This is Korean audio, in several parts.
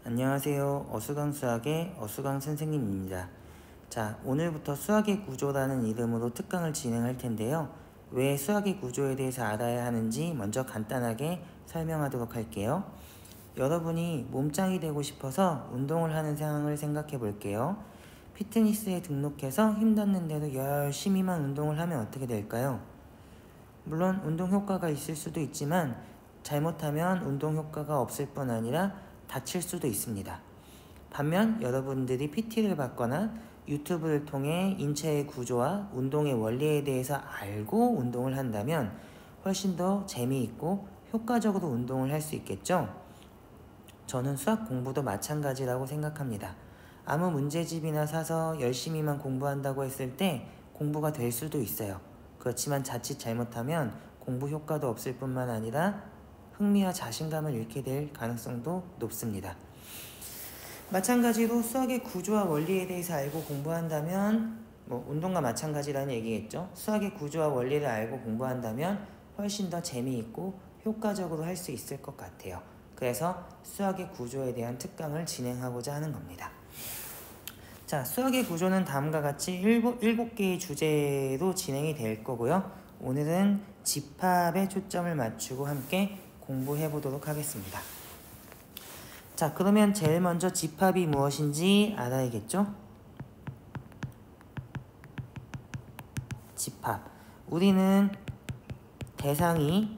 안녕하세요. 어수강 수학의 어수강 선생님입니다. 자, 오늘부터 수학의 구조라는 이름으로 특강을 진행할 텐데요. 왜 수학의 구조에 대해서 알아야 하는지 먼저 간단하게 설명하도록 할게요. 여러분이 몸짱이 되고 싶어서 운동을 하는 상황을 생각해 볼게요. 피트니스에 등록해서 힘닿는 대로 열심히만 운동을 하면 어떻게 될까요? 물론 운동 효과가 있을 수도 있지만 잘못하면 운동 효과가 없을 뿐 아니라 다칠 수도 있습니다. 반면 여러분들이 PT를 받거나 유튜브를 통해 인체의 구조와 운동의 원리에 대해서 알고 운동을 한다면 훨씬 더 재미있고 효과적으로 운동을 할 수 있겠죠? 저는 수학 공부도 마찬가지라고 생각합니다. 아무 문제집이나 사서 열심히만 공부한다고 했을 때 공부가 될 수도 있어요. 그렇지만 자칫 잘못하면 공부 효과도 없을 뿐만 아니라 흥미와 자신감을 잃게 될 가능성도 높습니다. 마찬가지로 수학의 구조와 원리에 대해서 알고 공부한다면 운동과 마찬가지라는 얘기겠죠. 수학의 구조와 원리를 알고 공부한다면 훨씬 더 재미있고 효과적으로 할 수 있을 것 같아요. 그래서 수학의 구조에 대한 특강을 진행하고자 하는 겁니다. 자, 수학의 구조는 다음과 같이 7개의 주제로 진행이 될 거고요. 오늘은 집합에 초점을 맞추고 함께 공부해 보도록 하겠습니다. 자, 그러면 제일 먼저 집합이 무엇인지 알아야겠죠? 집합. 우리는 대상이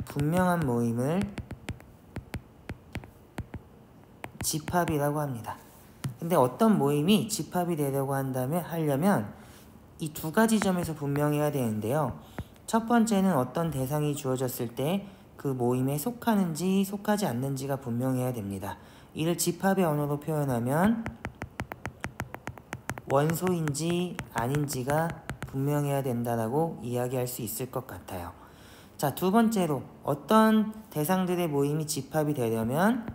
분명한 모임을 집합이라고 합니다. 근데 어떤 모임이 집합이 되려고 하려면 이 두 가지 점에서 분명해야 되는데요. 첫 번째는 어떤 대상이 주어졌을 때 그 모임에 속하는지 속하지 않는지가 분명해야 됩니다. 이를 집합의 언어로 표현하면 원소인지 아닌지가 분명해야 된다라고 이야기할 수 있을 것 같아요. 자, 두 번째로 어떤 대상들의 모임이 집합이 되려면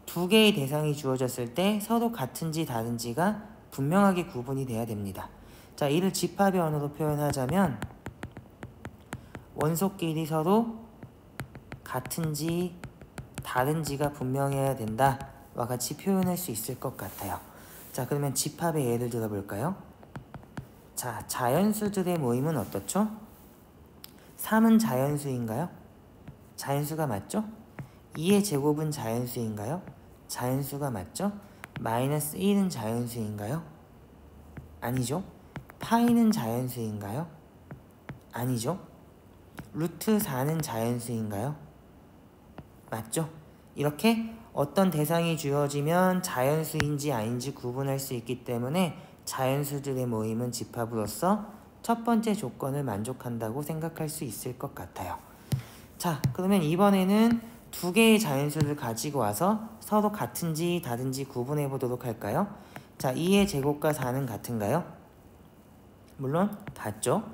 두 개의 대상이 주어졌을 때 서로 같은지 다른지가 분명하게 구분이 돼야 됩니다. 자, 이를 집합의 언어로 표현하자면 원소끼리 서로 같은지 다른지가 분명해야 된다와 같이 표현할 수 있을 것 같아요. 자, 그러면 집합의 예를 들어볼까요? 자, 자연수들의 모임은 어떻죠? 3은 자연수인가요? 자연수가 맞죠? 2의 제곱은 자연수인가요? 자연수가 맞죠? 마이너스 1은 자연수인가요? 아니죠? 파이는 자연수인가요? 아니죠? 루트 4는 자연수인가요? 맞죠? 이렇게 어떤 대상이 주어지면 자연수인지 아닌지 구분할 수 있기 때문에 자연수들의 모임은 집합으로서 첫 번째 조건을 만족한다고 생각할 수 있을 것 같아요. 자, 그러면 이번에는 두 개의 자연수를 가지고 와서 서로 같은지 다른지 구분해 보도록 할까요? 자, 2의 제곱과 4는 같은가요? 물론 같죠?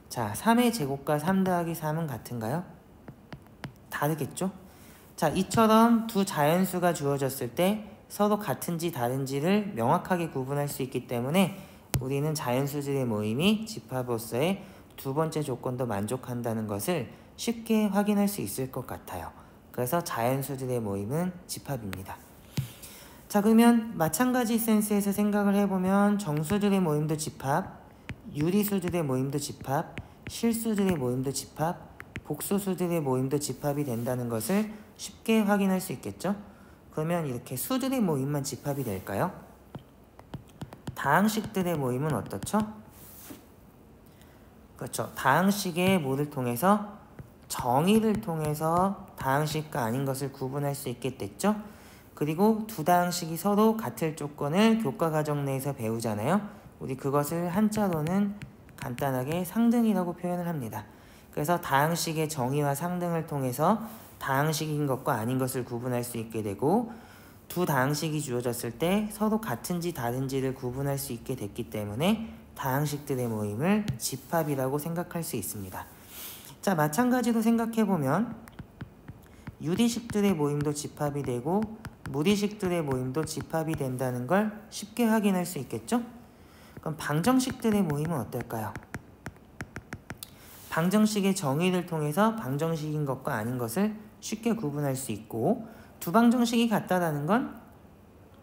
자, 3의 제곱과 3 더하기 3은 같은가요? 다르겠죠? 자, 이처럼 두 자연수가 주어졌을 때 서로 같은지 다른지를 명확하게 구분할 수 있기 때문에 우리는 자연수들의 모임이 집합으로서의 두 번째 조건도 만족한다는 것을 쉽게 확인할 수 있을 것 같아요. 그래서 자연수들의 모임은 집합입니다. 자, 그러면 마찬가지 센스에서 생각을 해보면 정수들의 모임도 집합, 유리수들의 모임도 집합, 실수들의 모임도 집합, 복소수들의 모임도 집합이 된다는 것을 쉽게 확인할 수 있겠죠? 그러면 이렇게 수들의 모임만 집합이 될까요? 다항식들의 모임은 어떻죠? 그렇죠. 다항식의 뭐를 통해서 정의를 통해서 다항식과 아닌 것을 구분할 수 있게 됐죠? 그리고 두 다항식이 서로 같을 조건을 교과과정 내에서 배우잖아요. 우리 그것을 한자로는 간단하게 상등이라고 표현을 합니다. 그래서 다항식의 정의와 상등을 통해서 다항식인 것과 아닌 것을 구분할 수 있게 되고 두 다항식이 주어졌을 때 서로 같은지 다른지를 구분할 수 있게 됐기 때문에 다항식들의 모임을 집합이라고 생각할 수 있습니다. 자, 마찬가지로 생각해보면 유리식들의 모임도 집합이 되고 무리식들의 모임도 집합이 된다는 걸 쉽게 확인할 수 있겠죠? 그럼 방정식들의 모임은 어떨까요? 방정식의 정의를 통해서 방정식인 것과 아닌 것을 쉽게 구분할 수 있고 두 방정식이 같다라는 건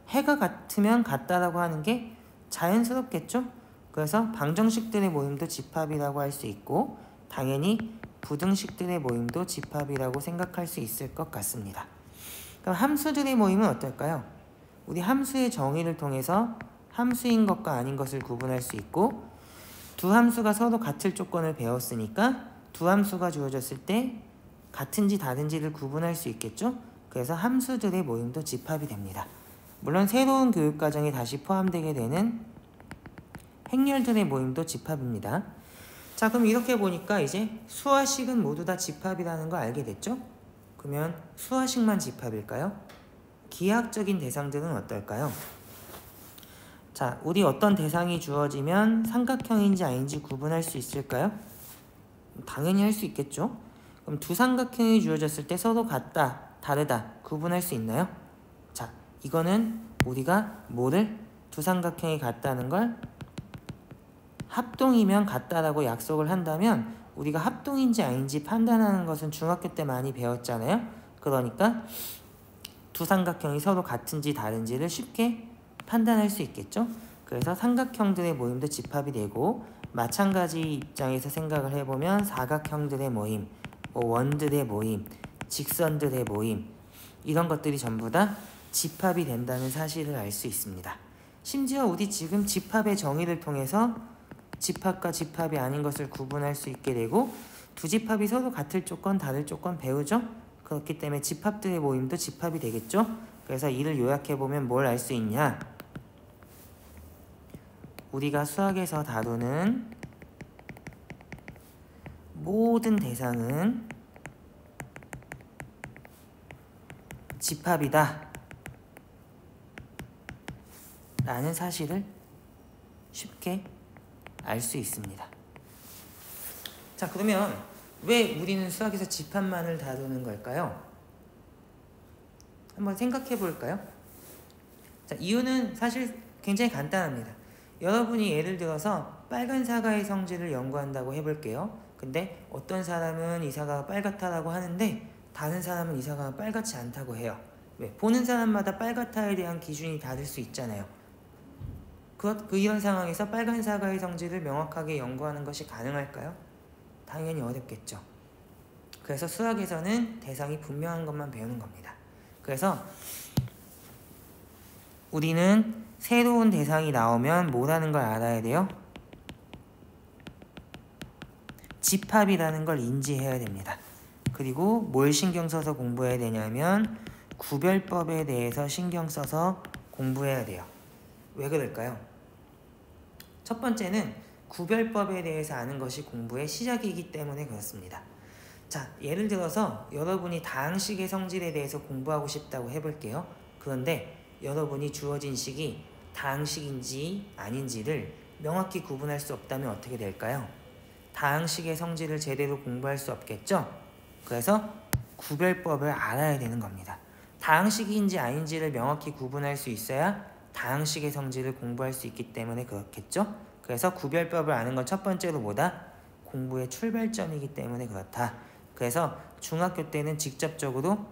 해가 같으면 같다라고 하는 게 자연스럽겠죠? 그래서 방정식들의 모임도 집합이라고 할 수 있고 당연히 부등식들의 모임도 집합이라고 생각할 수 있을 것 같습니다. 그럼 함수들의 모임은 어떨까요? 우리 함수의 정의를 통해서 함수인 것과 아닌 것을 구분할 수 있고 두 함수가 서로 같을 조건을 배웠으니까 두 함수가 주어졌을 때 같은지 다른지를 구분할 수 있겠죠? 그래서 함수들의 모임도 집합이 됩니다. 물론 새로운 교육과정에 다시 포함되게 되는 행렬들의 모임도 집합입니다. 자, 그럼 이렇게 보니까 이제 수화식은 모두 다 집합이라는 걸 알게 됐죠? 그러면 수화식만 집합일까요? 기하학적인 대상들은 어떨까요? 자, 우리 어떤 대상이 주어지면 삼각형인지 아닌지 구분할 수 있을까요? 당연히 할 수 있겠죠? 그럼 두 삼각형이 주어졌을 때 서로 같다, 다르다 구분할 수 있나요? 자, 이거는 우리가 뭐를? 두 삼각형이 같다는 걸 합동이면 같다라고 약속을 한다면 우리가 합동인지 아닌지 판단하는 것은 중학교 때 많이 배웠잖아요. 그러니까 두 삼각형이 서로 같은지 다른지를 쉽게 판단할 수 있겠죠. 그래서 삼각형들의 모임도 집합이 되고 마찬가지 입장에서 생각을 해보면 사각형들의 모임, 원들의 모임, 직선들의 모임 이런 것들이 전부 다 집합이 된다는 사실을 알 수 있습니다. 심지어 우리 지금 집합의 정의를 통해서 집합과 집합이 아닌 것을 구분할 수 있게 되고 두 집합이 서로 같을 조건, 다를 조건 배우죠? 그렇기 때문에 집합들의 모임도 집합이 되겠죠? 그래서 이를 요약해보면 뭘 알 수 있냐? 우리가 수학에서 다루는 모든 대상은 집합이다 라는 사실을 쉽게 알 수 있습니다. 자, 그러면 왜 우리는 수학에서 집합만을 다루는 걸까요? 한번 생각해 볼까요? 자, 이유는 사실 굉장히 간단합니다. 여러분이 예를 들어서 빨간 사과의 성질을 연구한다고 해볼게요. 근데 어떤 사람은 이 사과가 빨갛다라고 하는데 다른 사람은 이 사과가 빨갛지 않다고 해요. 왜? 보는 사람마다 빨갛다에 대한 기준이 다를 수 있잖아요. 이런 상황에서 빨간 사과의 성질을 명확하게 연구하는 것이 가능할까요? 당연히 어렵겠죠. 그래서 수학에서는 대상이 분명한 것만 배우는 겁니다. 그래서 우리는 새로운 대상이 나오면 뭐라는 걸 알아야 돼요? 집합이라는 걸 인지해야 됩니다. 그리고 뭘 신경 써서 공부해야 되냐면 구별법에 대해서 신경 써서 공부해야 돼요. 왜 그럴까요? 첫 번째는 구별법에 대해서 아는 것이 공부의 시작이기 때문에 그렇습니다. 자, 예를 들어서 여러분이 다항식의 성질에 대해서 공부하고 싶다고 해볼게요. 그런데 여러분이 주어진 식이 다항식인지 아닌지를 명확히 구분할 수 없다면 어떻게 될까요? 다항식의 성질을 제대로 공부할 수 없겠죠? 그래서 구별법을 알아야 되는 겁니다. 다항식인지 아닌지를 명확히 구분할 수 있어야 다항식의 성질을 공부할 수 있기 때문에 그렇겠죠? 그래서 구별법을 아는 건 첫 번째로 뭐다? 공부의 출발점이기 때문에 그렇다. 그래서 중학교 때는 직접적으로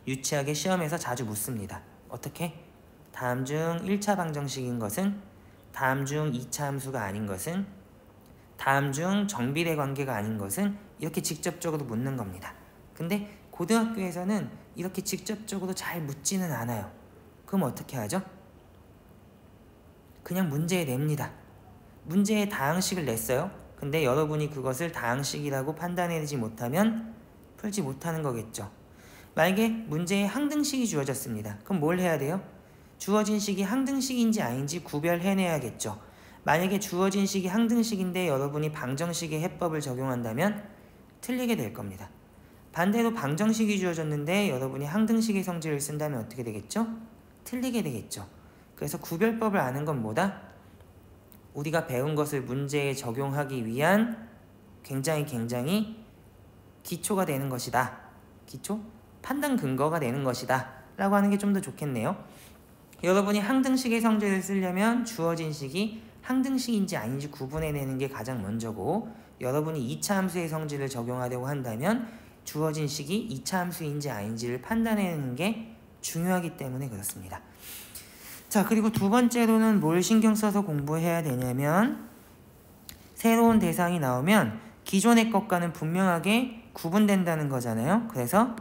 유치하게 시험에서 자주 묻습니다. 어떻게? 다음 중 1차 방정식인 것은? 다음 중 2차 함수가 아닌 것은? 다음 중 정비례 관계가 아닌 것은? 이렇게 직접적으로 묻는 겁니다. 근데 고등학교에서는 이렇게 직접적으로 잘 묻지는 않아요. 그럼 어떻게 하죠? 그냥 문제에 냅니다. 문제에 다항식을 냈어요. 근데 여러분이 그것을 다항식이라고 판단해내지 못하면 풀지 못하는 거겠죠. 만약에 문제에 항등식이 주어졌습니다. 그럼 뭘 해야 돼요? 주어진 식이 항등식인지 아닌지 구별해내야겠죠. 만약에 주어진 식이 항등식인데 여러분이 방정식의 해법을 적용한다면 틀리게 될 겁니다. 반대로 방정식이 주어졌는데 여러분이 항등식의 성질을 쓴다면 어떻게 되겠죠? 틀리게 되겠죠. 그래서 구별법을 아는 건 뭐다? 우리가 배운 것을 문제에 적용하기 위한 굉장히 기초가 되는 것이다. 기초? 판단 근거가 되는 것이다 라고 하는 게 좀 더 좋겠네요. 여러분이 항등식의 성질을 쓰려면 주어진 식이 항등식인지 아닌지 구분해내는 게 가장 먼저고 여러분이 2차 함수의 성질을 적용하려고 한다면 주어진 식이 이차 함수인지 아닌지를 판단하는 게 중요하기 때문에 그렇습니다. 자, 그리고 두 번째로는 뭘 신경 써서 공부해야 되냐면 새로운 대상이 나오면 기존의 것과는 분명하게 구분된다는 거잖아요. 그래서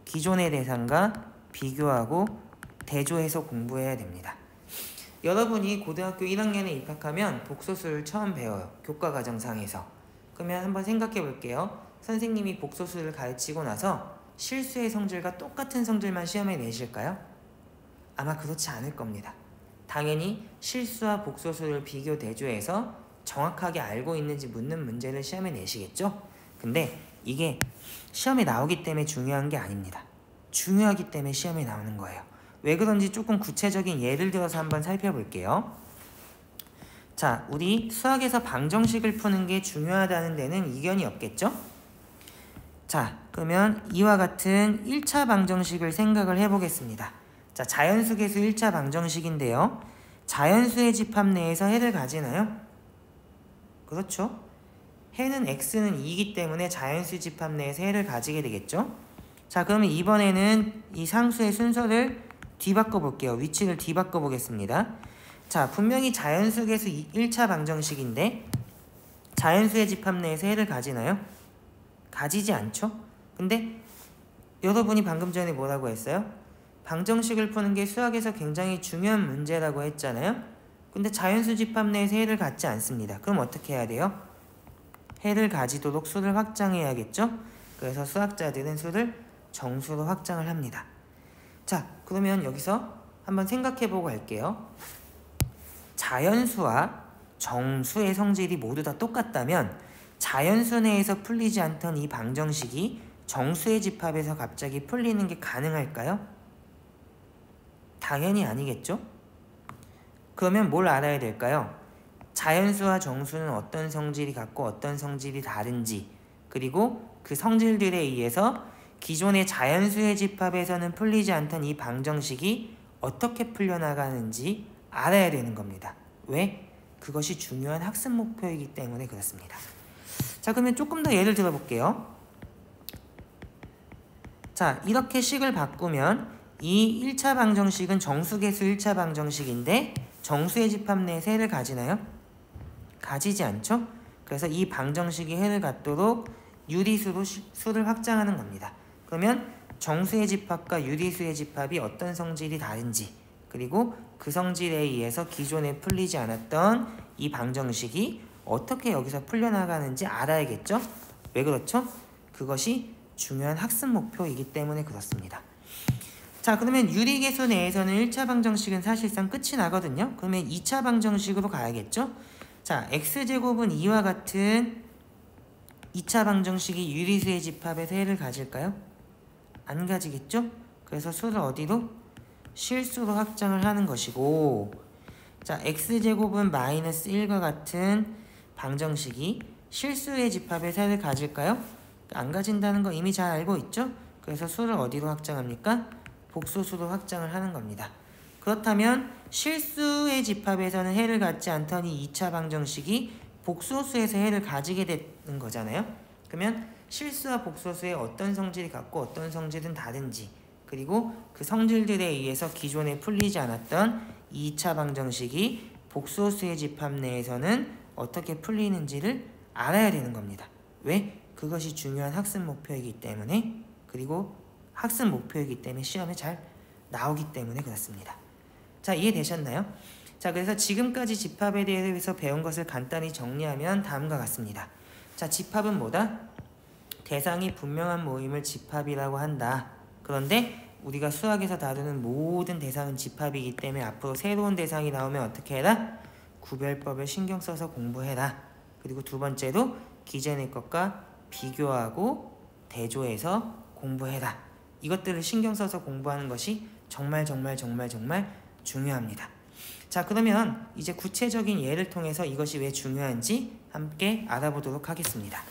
기존의 대상과 비교하고 대조해서 공부해야 됩니다. 여러분이 고등학교 1학년에 입학하면 복소수를 처음 배워요. 교과과정상에서. 그러면 한번 생각해 볼게요. 선생님이 복소수를 가르치고 나서 실수의 성질과 똑같은 성질만 시험에 내실까요? 아마 그렇지 않을 겁니다. 당연히 실수와 복소수를 비교 대조해서 정확하게 알고 있는지 묻는 문제를 시험에 내시겠죠? 근데 이게 시험에 나오기 때문에 중요한 게 아닙니다. 중요하기 때문에 시험에 나오는 거예요. 왜 그런지 조금 구체적인 예를 들어서 한번 살펴볼게요. 자, 우리 수학에서 방정식을 푸는 게 중요하다는 데는 이견이 없겠죠? 자, 그러면 이와 같은 1차 방정식을 생각을 해보겠습니다. 자, 자연수 계수 1차 방정식인데요. 자연수의 집합 내에서 해를 가지나요? 그렇죠? 해는 x는 2이기 때문에 자연수 집합 내에서 해를 가지게 되겠죠? 자, 그러면 이번에는 이 상수의 순서를 뒤바꿔 볼게요. 위치를 뒤바꿔 보겠습니다. 자, 분명히 자연수 계수 1차 방정식인데 자연수의 집합 내에서 해를 가지나요? 가지지 않죠? 근데 여러분이 방금 전에 뭐라고 했어요? 방정식을 푸는 게 수학에서 굉장히 중요한 문제라고 했잖아요? 근데 자연수 집합 내에서 해를 갖지 않습니다. 그럼 어떻게 해야 돼요? 해를 가지도록 수를 확장해야겠죠? 그래서 수학자들은 수를 정수로 확장을 합니다. 자, 그러면 여기서 한번 생각해보고 할게요. 자연수와 정수의 성질이 모두 다 똑같다면 자연수 내에서 풀리지 않던 이 방정식이 정수의 집합에서 갑자기 풀리는 게 가능할까요? 당연히 아니겠죠? 그러면 뭘 알아야 될까요? 자연수와 정수는 어떤 성질이 같고 어떤 성질이 다른지, 그리고 그 성질들에 의해서 기존의 자연수의 집합에서는 풀리지 않던 이 방정식이 어떻게 풀려나가는지 알아야 되는 겁니다. 왜? 그것이 중요한 학습 목표이기 때문에 그렇습니다. 자, 그러면 조금 더 예를 들어 볼게요. 자, 이렇게 식을 바꾸면 이 1차 방정식은 정수계수 1차 방정식인데 정수의 집합 내에서 해를 가지나요? 가지지 않죠? 그래서 이 방정식이 해를 갖도록 유리수로 수를 확장하는 겁니다. 그러면 정수의 집합과 유리수의 집합이 어떤 성질이 다른지, 그리고 그 성질에 의해서 기존에 풀리지 않았던 이 방정식이 어떻게 여기서 풀려나가는지 알아야겠죠? 왜 그렇죠? 그것이 중요한 학습 목표이기 때문에 그렇습니다. 자, 그러면 유리계수 내에서는 1차 방정식은 사실상 끝이 나거든요. 그러면 2차 방정식으로 가야겠죠? 자, x제곱은 이와 같은 2차 방정식이 유리수의 집합에서 해를 가질까요? 안 가지겠죠? 그래서 수를 어디로? 실수로 확장을 하는 것이고, 자, x제곱은 마이너스 1과 같은 방정식이 실수의 집합에서 해를 가질까요? 안 가진다는 거 이미 잘 알고 있죠? 그래서 수를 어디로 확장합니까? 복소수로 확장을 하는 겁니다. 그렇다면 실수의 집합에서는 해를 갖지 않던 이 2차 방정식이 복소수에서 해를 가지게 되는 거잖아요. 그러면 실수와 복소수의 어떤 성질이 같고 어떤 성질은 다른지, 그리고 그 성질들에 의해서 기존에 풀리지 않았던 2차 방정식이 복소수의 집합 내에서는 어떻게 풀리는지를 알아야 되는 겁니다. 왜? 그것이 중요한 학습 목표이기 때문에, 그리고 학습 목표이기 때문에 시험에 잘 나오기 때문에 그렇습니다. 자, 이해되셨나요? 자, 그래서 지금까지 집합에 대해서 배운 것을 간단히 정리하면 다음과 같습니다. 자, 집합은 뭐다? 대상이 분명한 모임을 집합이라고 한다. 그런데 우리가 수학에서 다루는 모든 대상은 집합이기 때문에 앞으로 새로운 대상이 나오면 어떻게 해라? 구별법을 신경 써서 공부해라. 그리고 두 번째로 기존의 것과 비교하고 대조해서 공부해라. 이것들을 신경 써서 공부하는 것이 정말 중요합니다. 자, 그러면 이제 구체적인 예를 통해서 이것이 왜 중요한지 함께 알아보도록 하겠습니다.